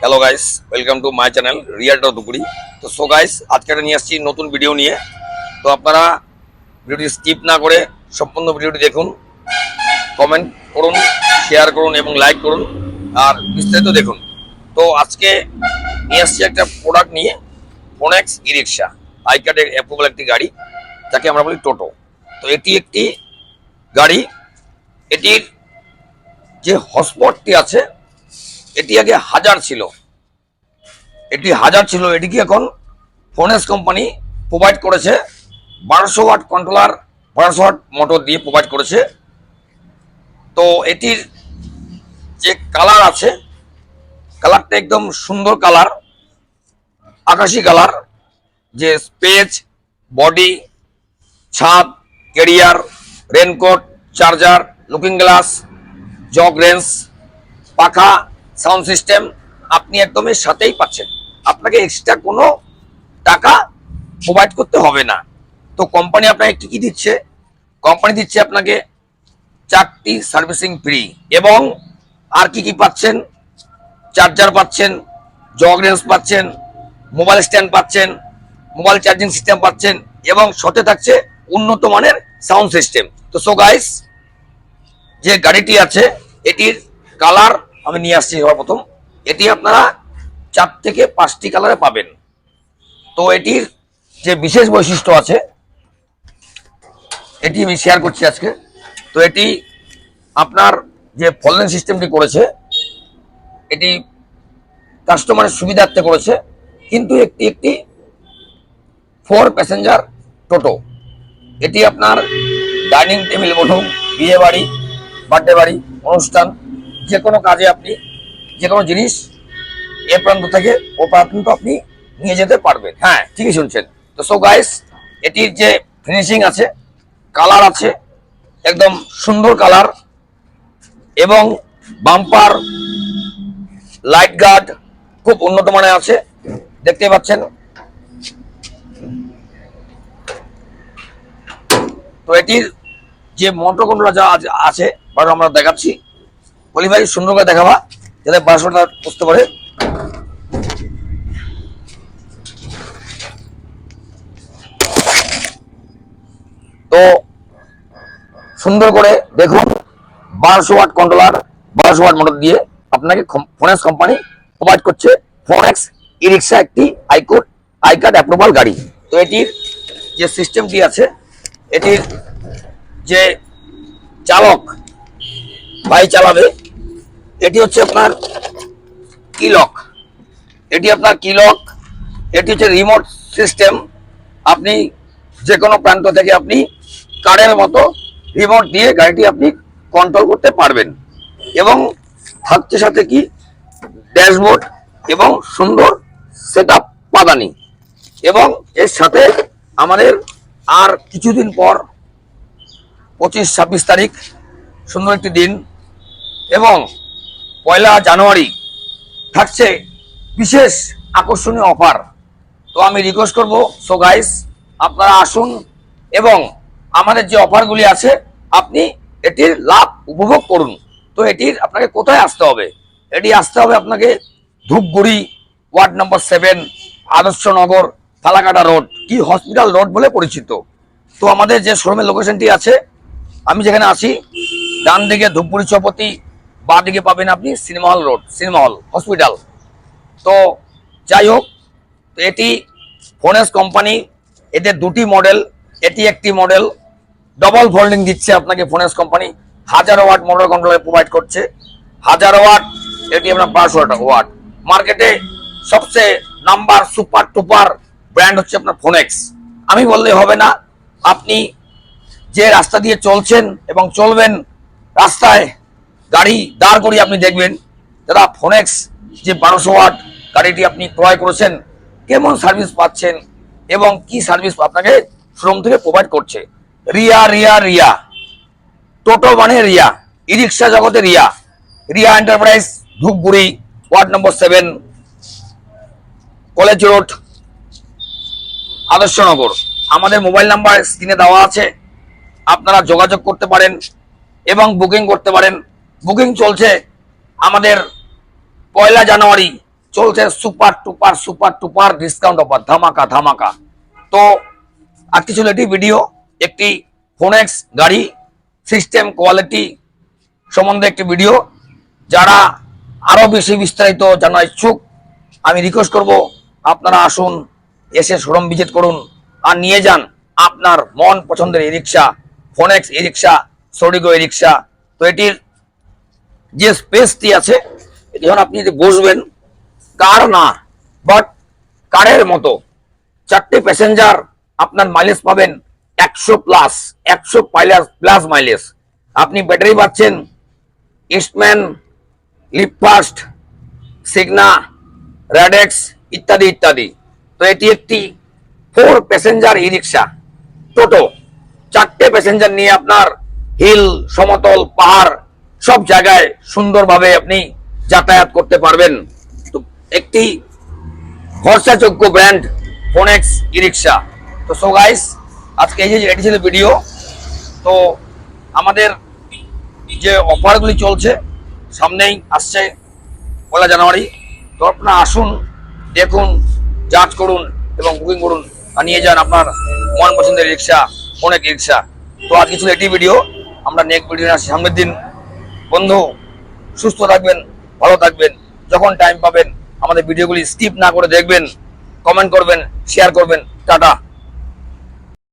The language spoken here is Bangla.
Hello guys, welcome to my channel realtor দুপুরি। তো সো গাইস, আজকে নিয়ে আসছি নতুন ভিডিও নিয়ে। তো আপনারা ভিডিওটি স্কিপ না করে সম্পূর্ণ ভিডিওটি দেখুন, কমেন্ট করুন, শেয়ার করুন এবং লাইক করুন, আর বিস্তারিত দেখুন। তো আজকে নিয়ে আসছি একটা প্রোডাক্ট নিয়ে, ফোনেক্স ই রিক্সা, আই কার্ডের অ্যাপ্রুভাল একটি গাড়ি, যাকে আমরা বলি টোটো। তো এটি একটি গাড়ি, এটির যে হসপটটি আছে এটি আগে 1000 ছিল, এটিকে এখন ফোনেক্স কোম্পানি প্রোভাইড করেছে 1200 ওয়াট কন্ট্রোলার, 1200 ওয়াট মোটর দিয়ে প্রোভাইড করেছে। তো এটির যে কালার আছে, কালারটা একদম সুন্দর কালার, আকাশি কালার। যে স্পেস, বডি, ছাদ, career, raincoat, charger, looking glass, jug range, পাখা, সাউন্ড সিস্টেম আপনি একদমই সাথেই পাচ্ছেন। আপনাকে এক্সট্রা কোনো টাকা প্রোভাইড করতে হবে না। তো কোম্পানি আপনাকে কি কি দিচ্ছে? কোম্পানি দিচ্ছে আপনাকে 4টি সার্ভিসিং ফ্রি, এবং আর কি কি পাচ্ছেন? চার্জার পাচ্ছেন, জগ রেঞ্জ পাচ্ছেন, মোবাইল স্ট্যান্ড পাচ্ছেন, মোবাইল চার্জিং সিস্টেম পাচ্ছেন, এবং সাথে থাকছে উন্নত মানের সাউন্ড সিস্টেম। তো সো গাইস, যে গাড়িটি আছে এটির কালার আমি নিয়ে আসছি সর্বপ্রথম। এটি আপনারা 4 থেকে 5টি কালারে পাবেন। তো এটির যে বিশেষ বৈশিষ্ট্য আছে এটি আমি শেয়ার করছি আজকে। তো এটি আপনার যে ফলন সিস্টেমটি করেছে, এটি কাস্টমারের সুবিধার্থে করেছে, কিন্তু একটি 4 প্যাসেঞ্জার টোটো। এটি আপনার ডাইনিং টেবিল বলুন, বিয়ে বাড়ি, বার্থডে বাড়ি, অনুষ্ঠান, যে কোনো কাজে আপনি যে কোনো জিনিস এ প্রান্ত থেকে ও প্রান্ত আপনি নিয়ে যেতে পারবেন। হ্যাঁ, ঠিকই শুনছেন। তো সো গাইস, এটির যে ফিনিশিং আছে, কালার আছে একদম সুন্দর কালার, এবং বাম্পার, লাইট গার্ড খুব উন্নত মানের আছে, দেখতে পাচ্ছেন। তো এটির যে মোটর কন্ট্রোলার যা আছে আমরা দেখাচ্ছি। বলি ভাই, সুন্দর করে দেখাবা যাতে 1200টা বুঝতে পারে। তো সুন্দর করে দেখুন, 1200 ওয়াট কন্ট্রোলার, 1200 ওয়াট মোটর দিয়ে আপনাকে ফোনেক্স কোম্পানি প্রোভাইড করছে ফোনেক্স ই রিক্সা, একটি আই কার্ড অ্যাপ্রুভাল গাড়ি। তো এটির যে সিস্টেমটি আছে, এটির যে চালক ভাই চালাবে, এটি হচ্ছে আপনার কিলক। এটি হচ্ছে রিমোট সিস্টেম। আপনি যে কোনো প্রান্ত থেকে আপনি কারের মতো রিমোট দিয়ে গাড়িটি আপনি কন্ট্রোল করতে পারবেন, এবং থাকছে সাথে কি ড্যাশবোর্ড এবং সুন্দর সেটআপ পাদানি। এবং এর সাথে আমাদের আর কিছুদিন পর 25-26 তারিখ সুন্দর একটি দিন, এবং 1 জানুয়ারি থাকছে বিশেষ আকর্ষণীয় অফার। তো আমি রিকোয়েস্ট করব, সো গাইস আপনারা আসুন এবং আমাদের যে অফারগুলি আছে আপনি এটির লাভ উপভোগ করুন। তো এটির আপনাকে কোথায় আসতে হবে? এটি আসতে হবে আপনাকে Dhupguri, ward number 7, Adarsh Nagar, Falakata road, কি হসপিটাল রোড বলে পরিচিত। তো আমাদের যে শোরুমের লোকেশনটি আছে, আমি যেখানে আছি, ডান দিকে ধূপগুড়ি চৌপতি, বাঁ দিকে পাবেন আপনি cinema hall road, cinema hall hospital. তো যাই হোক, এটি ফোনেক্স কোম্পানি, এদের 2টি মডেল, এটি একটি মডেল ডবল ফোল্ডিং দিচ্ছে আপনাকে ফোনেক্স company. 1000 watt motor controller provide করছে, 1000 ওয়াট। এটি আপনার 1200 ওয়াট। মার্কেটে সবচেয়ে নাম্বার সুপার টুপার ব্র্যান্ড হচ্ছে আপনার ফোনেক্স। আমি বললে হবে না, আপনি যে রাস্তা দিয়ে চলছেন এবং চলবেন, রাস্তায় গাড়ি দাঁড় করিয়ে আপনি দেখবেন যারা ফোনেক্স যে 1200 ওয়াট গাড়িটি আপনি ক্রয় করেছেন, কেমন সার্ভিস পাচ্ছেন এবং কি সার্ভিস আপনাকে শোরুম থেকে প্রোভাইড করছে। রিয়া রিয়া রিয়া, টোটো মানে রিয়া, ই রিক্সা জগতে Riya. Riya enterprise, Dhupguri, ward number 7, college road, Adarsh Nagar. আমাদের মোবাইল নাম্বার স্ক্রিনে দেওয়া আছে, আপনারা যোগাযোগ করতে পারেন এবং বুকিং করতে পারেন। বুকিং চলছে আমাদের 1 জানুয়ারি চলছে সুপার টুপার ডিসকাউন্ট অফার, ধামাকা ধামাকা। তো আজকে ছিল এটি ভিডিও, একটি ফোনেক্স গাড়ি সিস্টেম কোয়ালিটি সম্বন্ধে একটি ভিডিও। যারা আরো বেশি বিস্তারিত জানা ইচ্ছুক, আমি রিকোয়েস্ট করব আপনারা আসুন, এসে শোরুম ভিজিট করুন আর নিয়ে যান আপনার মন পছন্দের ই রিক্সা, ফোনেক্স ই রিক্সা, সোডিগো ই রিক্সা। তো এটির যে স্পেসটি আছে, এটি যখন আপনি যদি বসবেন, কার না বাট কারের মতো, 4টে প্যাসেঞ্জার, আপনার মাইলেজ পাবেন 100+, 100+ মাইলেজ। আপনি ব্যাটারি পাচ্ছেন ইস্টম্যান, লিপফাস্ট, সিগনা, র্যাডেক্স ইত্যাদি ইত্যাদি। তো এটি একটি 4 প্যাসেঞ্জার ই রিক্সা টোটো, 4টে প্যাসেঞ্জার নিয়ে আপনার হিল, সমতল, পাহাড় সব জায়গায় সুন্দরভাবে আপনি যাতায়াত করতে পারবেন। তো একটি ভরসাযোগ্য ব্র্যান্ড ফোনেক্স ই রিক্সা। তো সো গাইস, আজকে এই যে এটি ছিল ভিডিও। তো আমাদের যে অফারগুলি চলছে, সামনেই আসছে 1 জানুয়ারি। তো আপনারা আসুন, দেখুন, যাচ করুন এবং বুকিং করুন আর নিয়ে যান আপনার মন পছন্দের রিক্সা, ফোনেক্স রিক্সা। তো আজকে ছিল এটি ভিডিও, আমরা নেক্সট ভিডিও আসছি সামনের দিন। বন্ধু, সুস্থ থাকবেন, ভালো থাকবেন, যখন টাইম পাবেন আমাদের ভিডিওগুলি স্কিপ না করে দেখবেন, কমেন্ট করবেন, শেয়ার করবেন। টাটা।